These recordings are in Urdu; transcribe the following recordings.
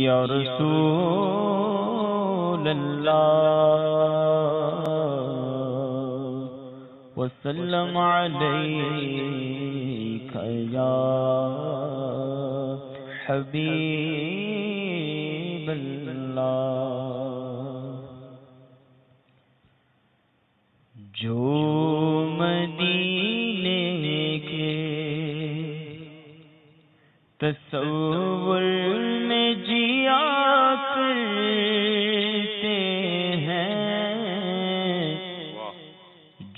یا رسول اللہ وسلم علیک یا حبیب اللہ۔ جو مدینے کے تصور میں جیا کرتے ہیں،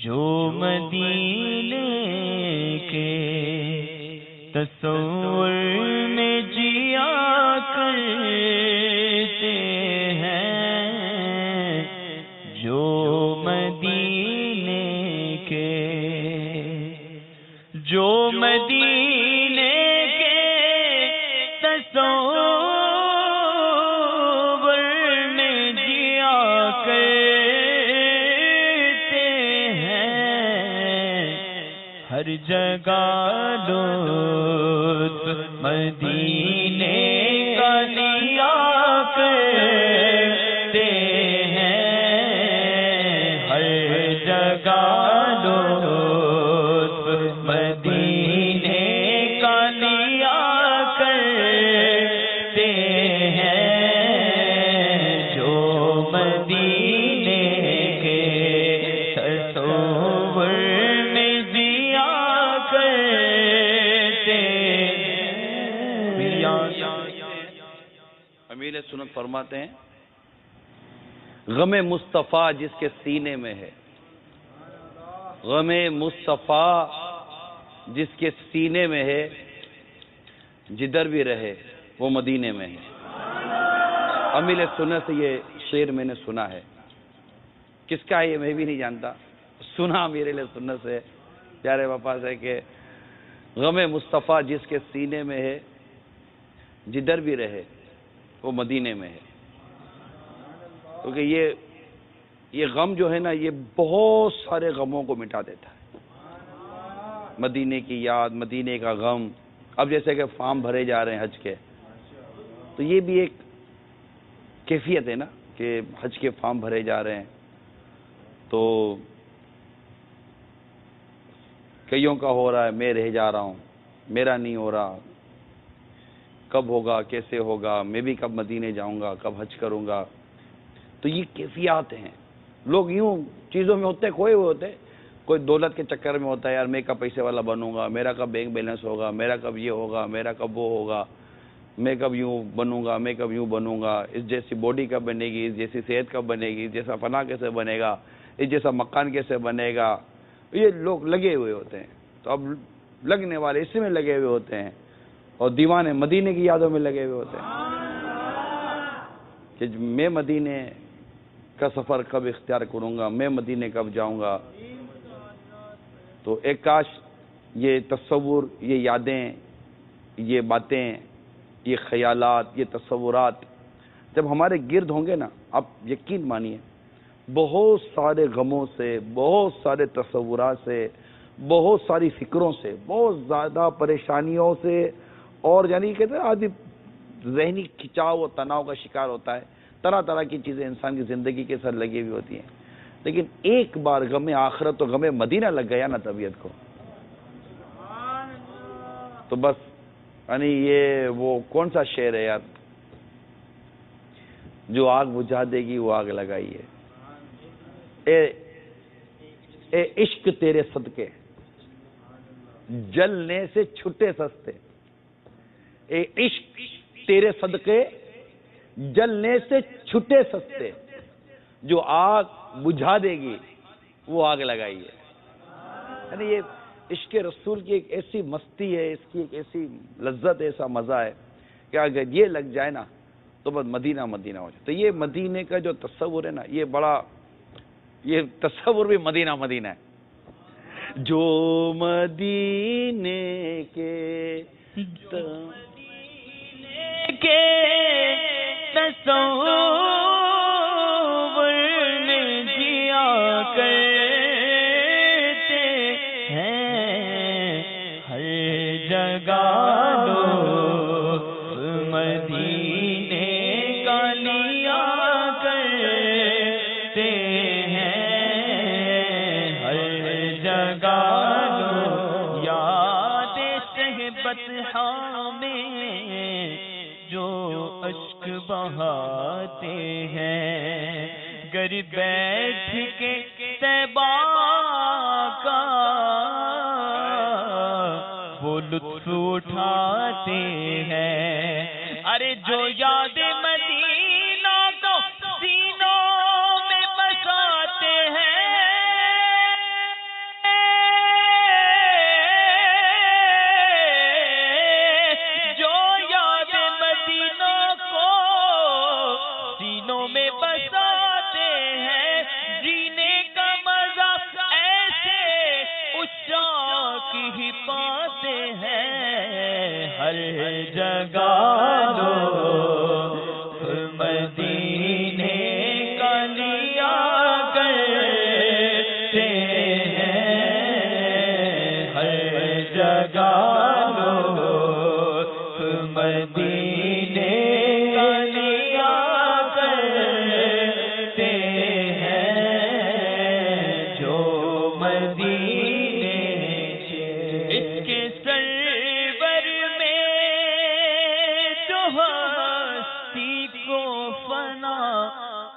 جو مدینے کے تصور میں جیا کرتے ہیں، جو مدینے کے تصور میں جیا کرتے ہیں، ہر جگہ لطف مدینے کا لیا کرتے ہیں، ہر جگہ لطف مدینے کا لیا کرتے ہیں، جو مدینے کے تصور میں ضیا کرتے ہیں۔ امیر سنت فرماتے ہیں، غم مصطفیٰ جس کے سینے میں ہے، غم مصطفیٰ جس کے سینے میں ہے، جدھر بھی رہے وہ مدینے میں ہے۔ امیر سنت سے یہ شعر میں نے سنا ہے، کس کا ہے یہ میں بھی نہیں جانتا، سنا امیر سنت سے پیارے وفا سے کہ غم مصطفیٰ جس کے سینے میں ہے، جدھر بھی رہے وہ مدینے میں ہے۔ کیونکہ یہ غم جو ہے نا، یہ بہت سارے غموں کو مٹا دیتا ہے۔ مدینے کی یاد، مدینے کا غم۔ اب جیسے کہ فارم بھرے جا رہے ہیں حج کے، تو یہ بھی ایک کیفیت ہے نا کہ حج کے فارم بھرے جا رہے ہیں، تو کئیوں کا ہو رہا ہے، میں رہ جا رہا ہوں، میرا نہیں ہو رہا، کب ہوگا، کیسے ہوگا، میں بھی کب مدینے جاؤں گا، کب حج کروں گا۔ تو یہ کیفیات ہیں۔ لوگ یوں چیزوں میں ہوتے کھوئے ہوئے ہوتے، کوئی دولت کے چکر میں ہوتا ہے، یار میں کب پیسے والا بنوں گا، میرا کب بینک بیلنس ہوگا، میرا کب یہ ہوگا، میرا کب وہ ہوگا، میں کب یوں بنوں گا، میں کب یوں بنوں گا، اس جیسی باڈی کب بنے گی، اس جیسی صحت کب بنے گی، اس جیسا فنا کیسے بنے گا، اس جیسا مکان کیسے بنے گا۔ یہ لوگ لگے ہوئے ہوتے ہیں، تو اب لگنے والے اسی میں لگے ہوئے ہوتے ہیں، اور دیوانے مدینے کی یادوں میں لگے ہوئے ہوتے ہیں کہ میں مدینے کا سفر کب اختیار کروں گا، میں مدینے کب جاؤں گا۔ تو ایک کاش یہ تصور، یہ یادیں، یہ باتیں، یہ خیالات، یہ تصورات جب ہمارے گرد ہوں گے نا، آپ یقین مانیے بہت سارے غموں سے، بہت سارے تصورات سے، بہت ساری فکروں سے، بہت زیادہ پریشانیوں سے، اور یعنی کہتے ہیں آدمی ذہنی کھچاؤ اور تناؤ کا شکار ہوتا ہے، طرح طرح کی چیزیں انسان کی زندگی کے ساتھ لگی ہوئی ہوتی ہیں، لیکن ایک بار غم آخرت تو غم مدینہ لگ گیا نا طبیعت کو، تو بس یعنی یہ وہ کون سا شعر ہے یار، جو آگ بجھا دے گی وہ آگ لگائی ہے، اے عشق تیرے صدقے جلنے سے چھٹے سستے، اے عشق تیرے صدقے جلنے سے چھٹے سستے، جو آگ بجھا دے گی وہ آگ لگائی ہے۔ یعنی یہ عشق رسول کی ایک ایسی مستی ہے، اس کی ایک ایسی لذت ہے، ایسا مزہ ہے کہ اگر یہ لگ جائے نا تو بس مدینہ مدینہ ہو جائے۔ تو یہ مدینے کا جو تصور ہے نا، یہ بڑا، یہ تصور بھی مدینہ مدینہ ہے۔ جو مدینے کے تصور میں جیا کرتے ہیں، ہر جگہ لطف مدینے اشک بہاتے ہیں، گر بیٹھ کے طیبہ کا وہ لطف اٹھاتے ہیں۔ ارے جو یاد مدینہ کو سینوں میں بساتے ہیں، جو یاد مدینہ کو سینوں میں بساتے ہیں، جینے کا مزہ ایسے اشاق ہی پاتے ہیں۔ ہر جگہ لوگ مدینے کا لیا کرتے ہیں، ہر جگہ لوگ مدینے کا لیا کرتے ہیں، جو مدینے اس کے سرور میں جو ہستی کو فنا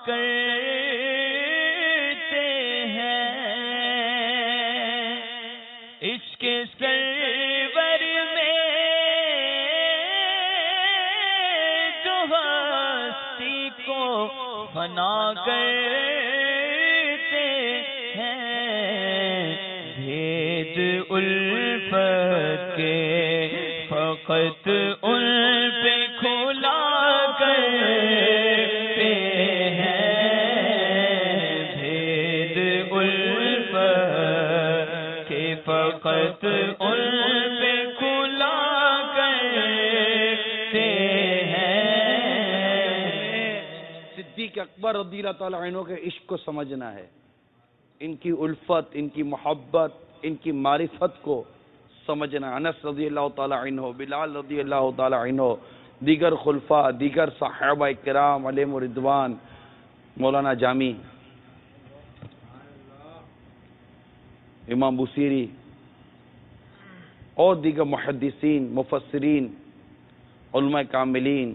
کرتے ہیں، اس کے سرور میں جو ہستی کو فنا کرتے ہیں، بھید الفت کے فقط ان پہ کھلا کرتے ہیں، بھید الفت کے فقط ان پہ کھلا کرتے ہیں۔ صدیق اکبر رضی اللہ تعالیٰ عنہ کے عشق کو سمجھنا ہے، ان کی الفت، ان کی محبت، ان کی معرفت کو سمجھنا۔ انس رضی اللہ تعالیٰ عنہ، بلال رضی اللہ تعالیٰ عنہ، دیگر خلفاء، دیگر صحابہ کرام علیہم رضوان، مولانا جامی، امام بصیری اور دیگر محدثین، مفسرین، علماء کاملین،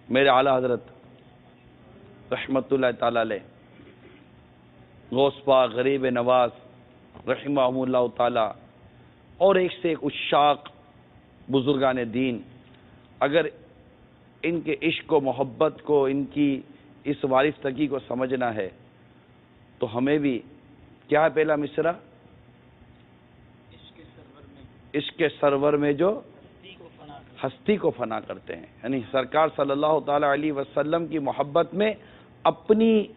میرے اعلیٰ حضرت رحمت اللہ تعالی علیہ، غوث پاک، غریب نواز رحمہ اللہ تعالی، اور ایک سے ایک عشاق بزرگان دین، اگر ان کے عشق و محبت کو، ان کی اس وارفتگی کو سمجھنا ہے تو ہمیں بھی کیا ہے پہلا مصرع؟ عشق سرور میں جو ہستی کو فنا کرتے ہیں، یعنی سرکار صلی اللہ تعالی علیہ وسلم کی محبت میں اپنی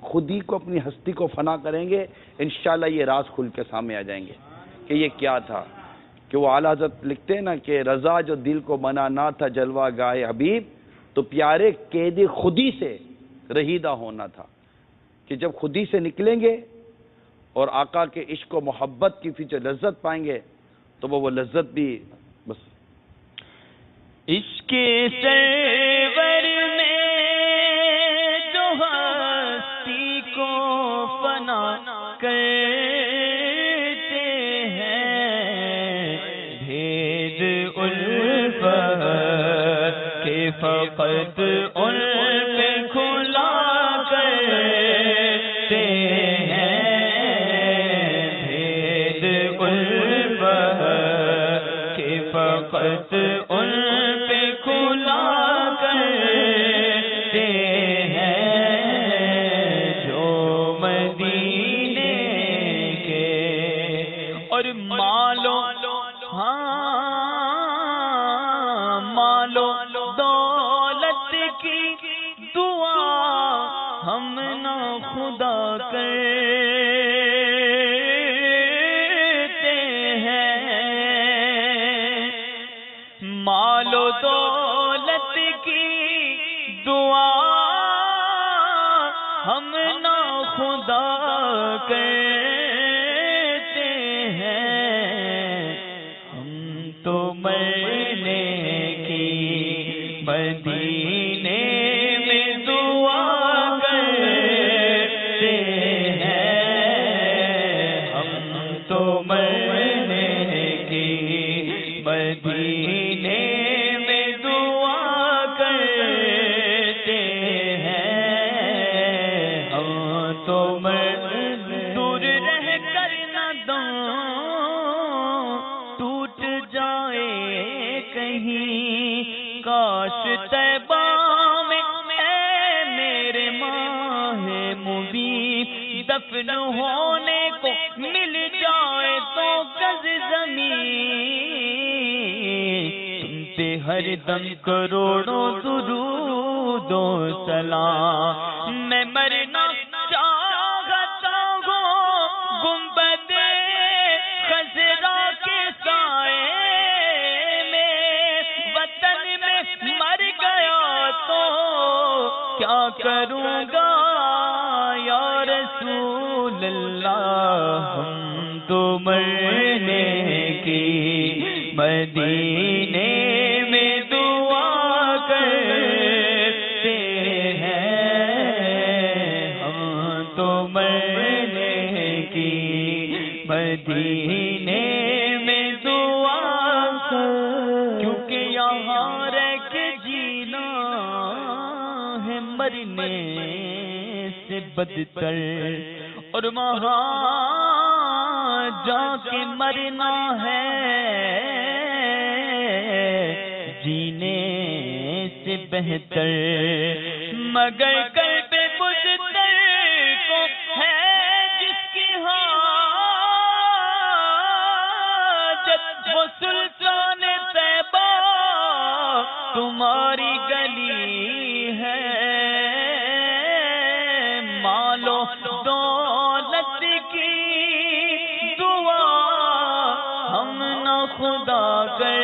خودی کو، اپنی ہستی کو فنا کریں گے، انشاءاللہ یہ راز کھل کے سامنے آ جائیں گے کہ یہ کیا تھا۔ کہ وہ اعلیٰ حضرت لکھتے ہیں نا کہ رضا جو دل کو بنا نہ تھا جلوہ گاہ حبیب، تو پیارے قید خودی سے رہیدہ ہونا تھا، کہ جب خودی سے نکلیں گے اور آقا کے عشق و محبت کی پھر جو لذت پائیں گے تو وہ لذت بھی بس عشق سرور میں جو ہستی کو فنا کرتے ہیں، بھید الفت کے فقط ان پہ کھلا کرتے ہیں، بھید الفت کے فقط ان پہ کھلا کرتے ہیں، جو مدینے کے اور مالو مالو دولت کی دعا ہم نہ خدا کرتے ہیں، مال و دولت کی دعا ہم نہ خدا کرتے ہیں، ہم تو مرنے کی مدینے میں دعا کرتے ہیں، ہم تو مرنے کی مدینے میں دعا کرتے مل جائے تو گز زمین تم پہ ہر دم کروڑوں درود و سلام. میں مرنا چاہتا ہوں گنبد خضرا کے سائے میں، وطن میں مر گیا تو کیا کروں گا یا رسول اللہ. ہم تو مرنے کی مدینے میں دعا کرتے ہیں، ہم تو مرنے کی مدینے میں دعا کر، کیونکہ یہاں رہ کے جینا ہے مرنے سے بدتر، اور وہاں جا کے مرنا ہے جینے سے بہتر. مگر قلب مضطر کو ہے جس کی حاجت، وہ سلطان طیبہ تمہاری گلی ہے. مالو دولت کی دعا ہم نہ خدا کرتے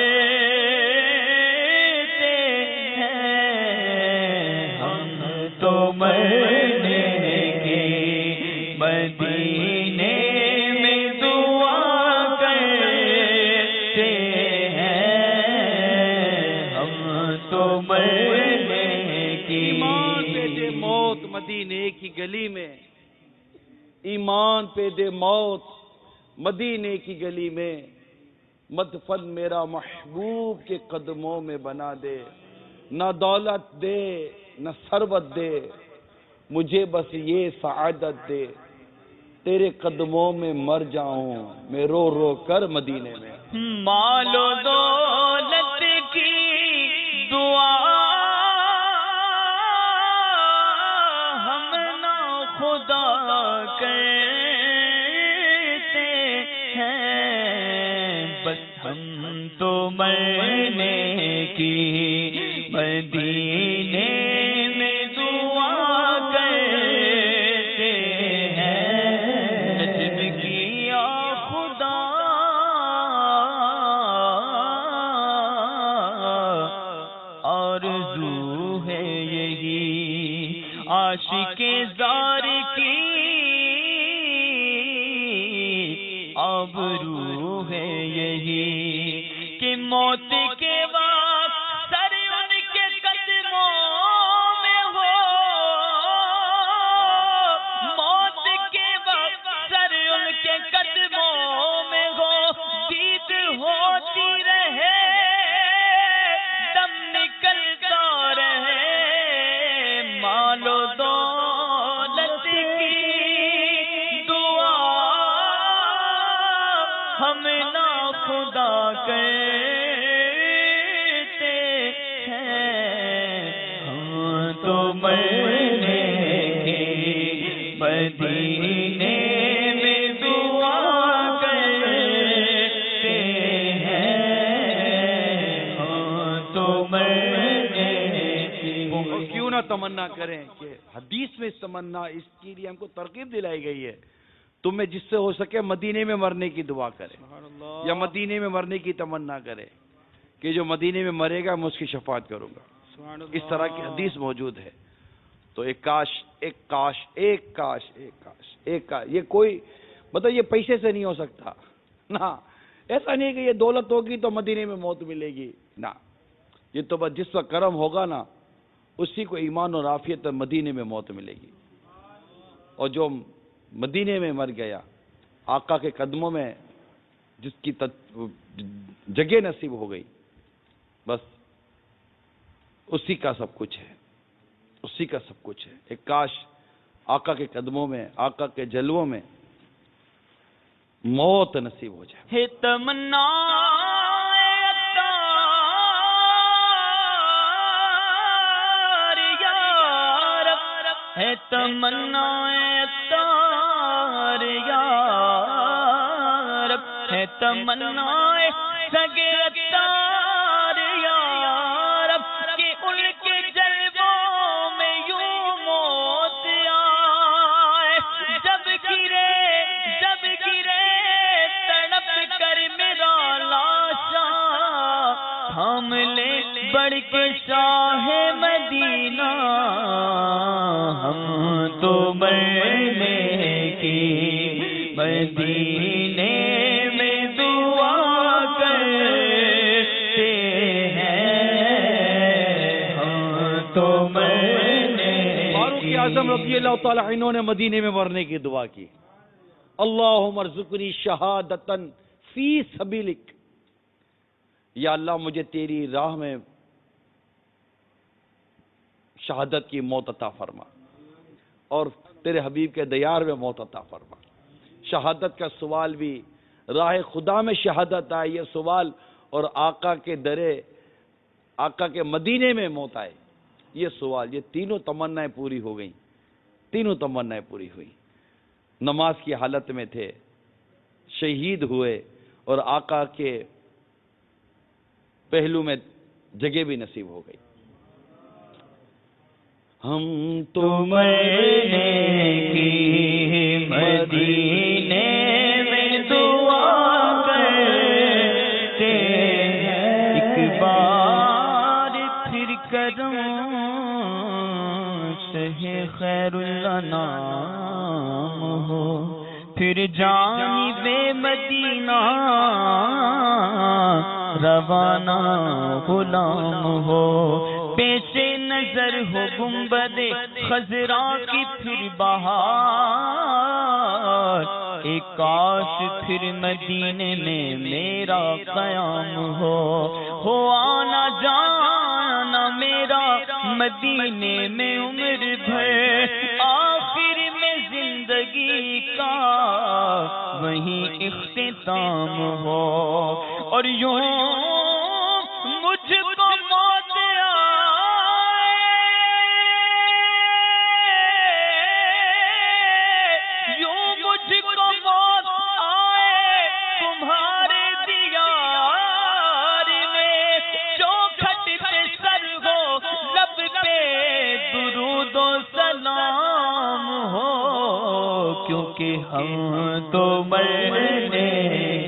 ہیں، ہم تو مرنے کے مدینے میں دعا کرتے ہیں، ہم تو مرنے کی. ایمان پہ دے موت مدینے کی گلی میں، ایمان پہ دے موت مدینے کی گلی میں، مدفن میرا محبوب کے قدموں میں بنا دے. نہ دولت دے نہ ثروت دے، مجھے بس یہ سعادت دے، تیرے قدموں میں مر جاؤں میں رو رو کر مدینے میں. مال و دولت کی دعا ہم نہ خدا کرتے ہیں، بس ہم تو مرنے کی مدینے میں دعا کرتے ہیں. نجم کیا خدا آرزو ہے یہی عاشق زار کی آبرو ہے یہی کہ موت کے وقت سر ان کے قدموں میں ہو، موت کے وقت سر ان کے قدموں میں ہو، دید ہوتی رہے دم نکلتا رہے. مال و دولت کی دعا ہم نہ خدا کرتے ہیں، ہم تو مرنے کے مدینے میں دعا کرتے ہیں، ہم تو مرنے وہ کیوں نہ تمنا کریں کہ حدیث میں اس تمنا اس کے لیے ہم کو ترغیب دلائی گئی ہے، تمہیں جس سے ہو سکے مدینے میں مرنے کی دعا کرے یا مدینے میں مرنے کی تمنا کرے کہ جو مدینے میں مرے گا میں اس کی شفاعت کروں گا. اس طرح کی حدیث موجود ہے. تو ایک کاش ایک کاش ایک کاش ایک کاش ایک کاش، یہ کوئی مطلب یہ پیسے سے نہیں ہو سکتا نا. ایسا نہیں کہ یہ دولت ہوگی تو مدینے میں موت ملے گی نا. یہ تو بس جس وقت کرم ہوگا نا اسی کو ایمان اور عافیت مدینے میں موت ملے گی. اور جو مدینے میں مر گیا آقا کے قدموں میں جس کی جگہ نصیب ہو گئی، بس اسی کا سب کچھ ہے، اسی کا سب کچھ ہے. ایک کاش آقا کے قدموں میں آقا کے جلووں میں موت نصیب ہو جائے. ہے تمنا ہے تمنا تار یا ہے تمنا سگے اتار یا رب کہ ان کے جلووں میں یوں موت آئے، جب گرے تڑپ کر میرا لاشا، تھام لے بڑھ کے شاہ مدینہ، ہم تو مرنے کی مدینے میں دعا کرتے ہیں، ہم تو مرنے کی۔ فاروق اعظم رضی اللہ تعالی عنہ نے مدینے میں مرنے کی دعا کی، اللہم ارزقنی شہادتن فی سبیلک، یا اللہ مجھے تیری راہ میں شہادت کی موت عطا فرما، اور تیرے حبیب کے دیار میں موت عطا فرما۔ شہادت کا سوال بھی، راہ خدا میں شہادت آئے یہ سوال، اور آقا کے مدینے میں موت آئے یہ سوال، یہ تینوں تمنائیں پوری ہو گئیں، تینوں تمنائیں پوری ہوئیں۔ نماز کی حالت میں تھے، شہید ہوئے، اور آقا کے پہلو میں جگہ بھی نصیب ہو گئی۔ ہم تو مرنے کی مدینے میں دعا کرتے ہیں، ایک بار پھر کرم شہ خیر الانام ہو، پھر جانب مدینہ روانہ غلام ہو، پیش نظر ہو گنبد خضرا کی پھر بہار، ایک کاش پھر مدینے میں میرا قیام ہو آنا جانا میرا مدینے میں عمر بھر، آخر میں زندگی کا وہیں اختتام ہو، اور یوں مجھ کو موت آئے، یوں مجھ کو موت آئے تمہارے دیار میں، چوکھٹ پہ سر ہو لب پہ درود و سلام ہو، کیونکہ ہم تو مرنے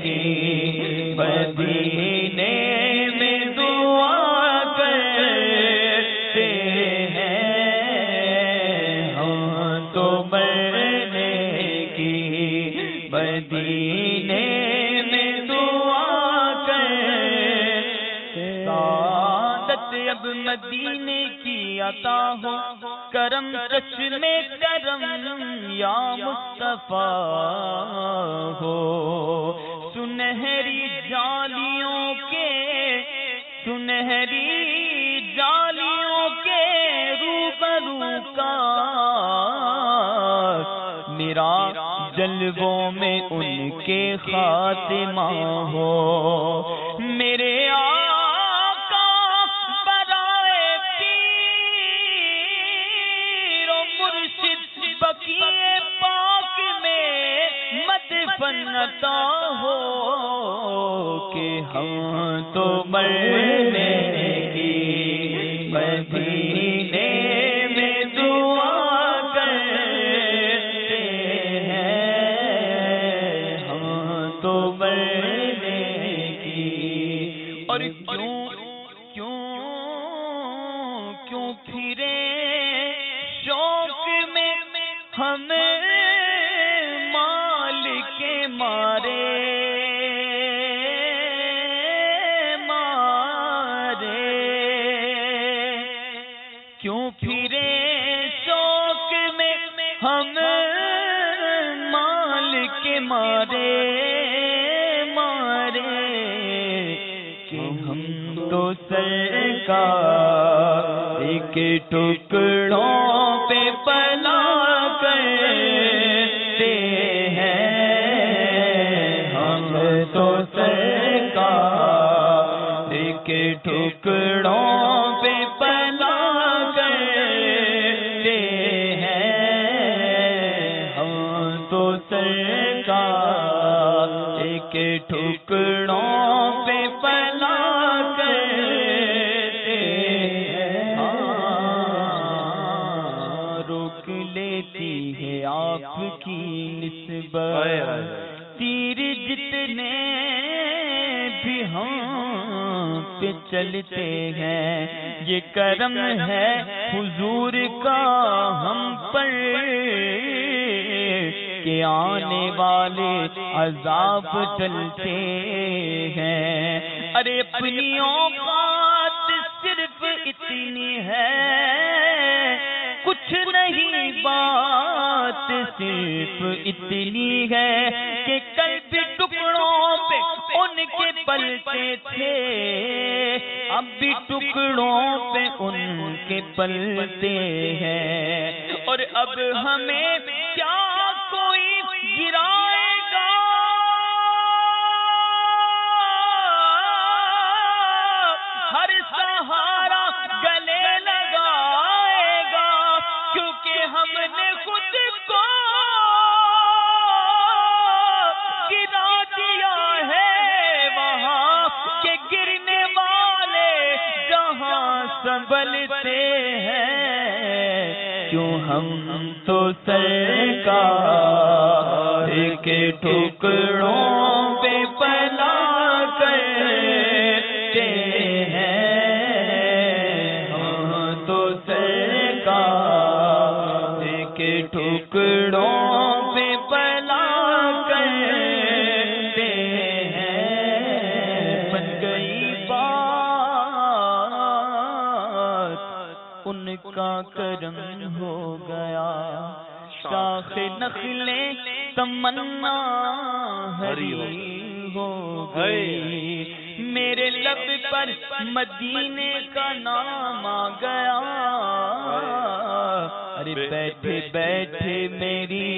کی مدینے میں دعا کرتے ہیں، ہم تو مرنے کی مدینے میں دعا کرتے ہیں۔ سعادت اب مدینے کی عطا ہو، کرم چشمے کرم یا مصطفیٰ ہو، سنہری جالیوں کے روبرو کا میرا جلووں میں ان کے خاتمہ ہو، میرے آقا برائے پیر و مرشد بقیع پاک میں مدفن عطا ہو، کہ ہم تو مرنے کی مدینے میں دعا کرتے ہیں، ہم تو مرنے کی، اور کیوں پھرے شوق میں ہم مال کے مارے کیوں پھرے شوق میں ہم مال کے مارے کہ ہم تو سرکار کے ٹکڑوں پہ پلا کرتے ہیں، ہم تو سرکار کے ٹکڑوں پہ پلا کرتے ہیں، ہم تو سرکار کے ٹکڑوں پہ پلا کرتے روک لیتی ہے آپ کی نسبت تیر جتنے بھی ہم پہ چلتے ہیں یہ کرم ہے حضور کا ہم پر کہ آنے والے عذاب ٹلتے ہیں ارے اپنی اوقات صرف اتنی ہے کچھ نہیں بات صرف اتنی ہے کہ کل بھی ٹکڑوں پہ ان کے پلتے تھے اب بھی ٹکڑوں پہ ان کے پلتے ہیں اور اب ہمیں کیا کوئی گرائے گا ہر سہارا گلے لگائے گا کیونکہ ہم نے خود کو گرا دیا ہے وہاں کہ گرنے والے جہاں سنبھلتے ہیں کیوں ہم تو سرکار کے ٹکڑوں پہ پلا کرتے ہیں ہم تو سرکار کے ٹکڑوں پہ پلا کرتے ہیں بن گئی بات ان کا کرم ہو گیا شاخ نخلیں تمنا ہری ہو گئی میرے لب پر مدینے کا نام آ گیا ارے بیٹھے بیٹھے میری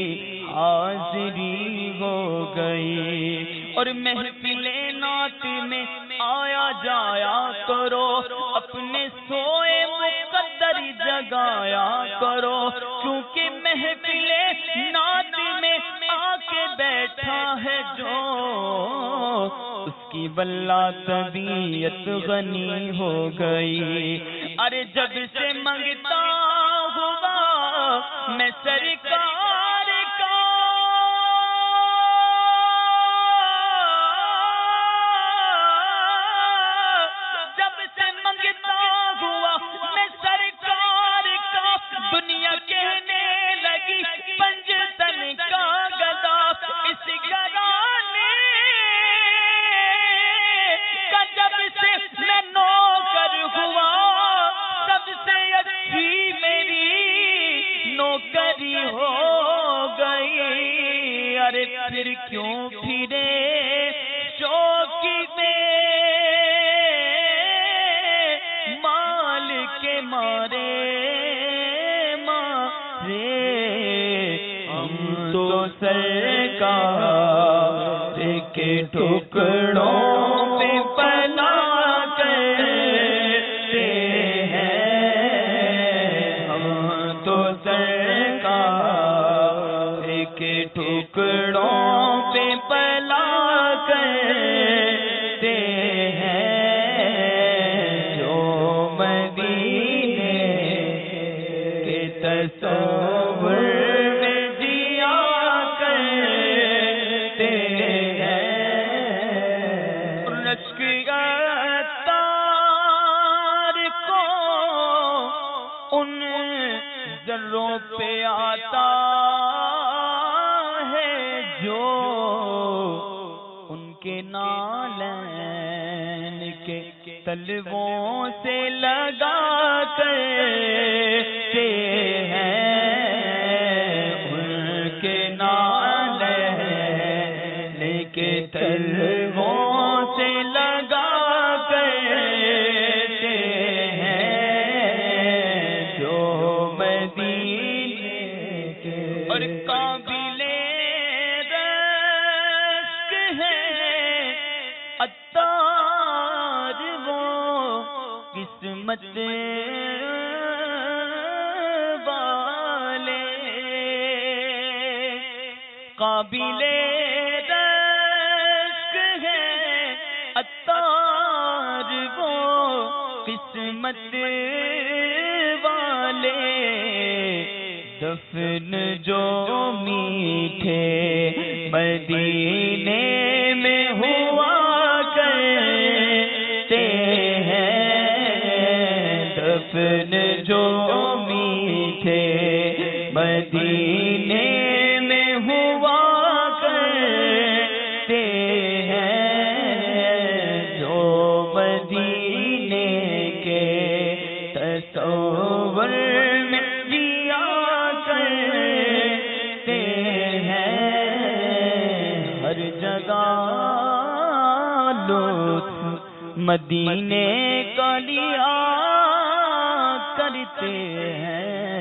حاضری ہو گئی اور محفل نعت میں آیا جایا کرو اپنے سوئے مقدر جگایا کرو کیونکہ محفل نعت میں آ کے بیٹھا ہے جو اس کی واللہ طبیعت غنی ہو گئی ارے جب سے منگتا ہوا میں سرکار کا جب سے منگتا ہوا میں سرکار کا دنیا کہنے لگی پنجتن کا گدا اس گرانے کا جب سے میں نوکر ہوا سب سے اچھی میری نوکری ہو گئی ارے پھر کیوں پھرے شوق میں مال کے مارے ہم تو سرکار کے ٹکڑوں پہ پلا کرتے ہیں ہم تو سرکار کے ٹکڑوں پہ پلا کرتے ہیں جو مدینے کے تصور میں جیا کرتے ہیں رشک عطار کو ان ذروں پہ آتا ہے جو ان کے نالین کے تلووں سے لگا کرتے ہیں ان کے نالین کے تلووں سے لگا کرتے ہیں جو مدینے کے اور قابل رشک ہیں عطار وہ قسمت والے قابل رشک قسمت والے دفن جو میٹھے مدینے میں ہوا کرتے ہیں، دفن جو میٹھے مدینے میں ہوا کرتے ہیں، جو مدینے کے تصور میں جیا کرتے ہیں، ہر جگہ لطف مدینے کا لیا کرتے ہیں۔